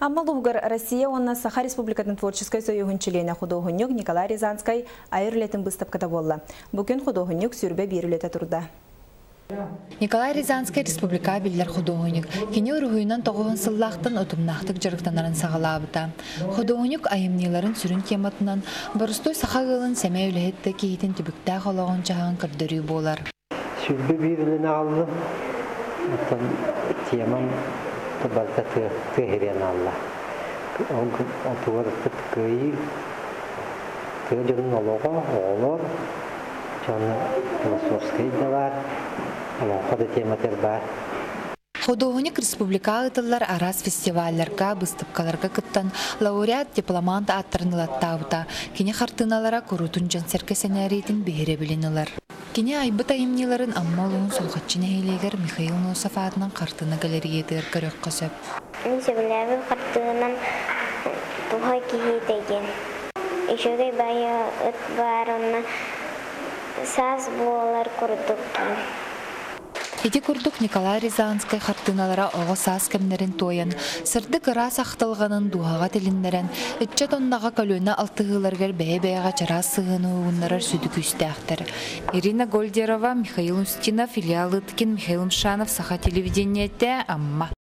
Аммалугар Россия онна Саха Республикатын творческой союзын члене художник Николай Рязанской айырлетін выставкада болла. Бүгін художник сүрбе берілеті тұрда. Николай Рязанский республика биллер художник. Кене ургуйнан тоғуын сыллақтын отымнақтық жарықтанарын сағалабыта. Художник айымнеларын сүрін кематынан бұрыстой сақағылын сәмей үліхетті кейтін түбікті қолағын жағын кірдірі болар. Сүрбе берілін алды. Темам табалта тыгерен алла. Отуар тыткыйы тыгерін олуға олар. Жаны философский да бар. Алоқады тематер бар. Художник республика ытылар арас фестивальлерга, выставкаларга кыттан лауреат дипломант аттарнылаттаута. Кене хартыналара курутун жансерке сценарийтин бейре билинилар. Кене айбыт айымнеларын аммалуын солхатчыны хейлегер Михаил Носов атынан картына галереядыр көрөк қосып. Мен сөбіләбі қартынан тухай кейтеген. Ишөге байы ыт бар, онна саз болар курдук. Эти курдук Николай Рязанский хартыналара оғы саз кемнерин тоян, сырды кырас ақтылғанын дуаға теліндерін, үтче тоннаға көлөні алтығыларгер бәе-бәеға чара сығыны уғынларар сүді күстәқтір. Ирина Гольдерова, Михаил Устинов, Илья Лыткин, Михаил Мшанов, Саха телевидениете, Амма.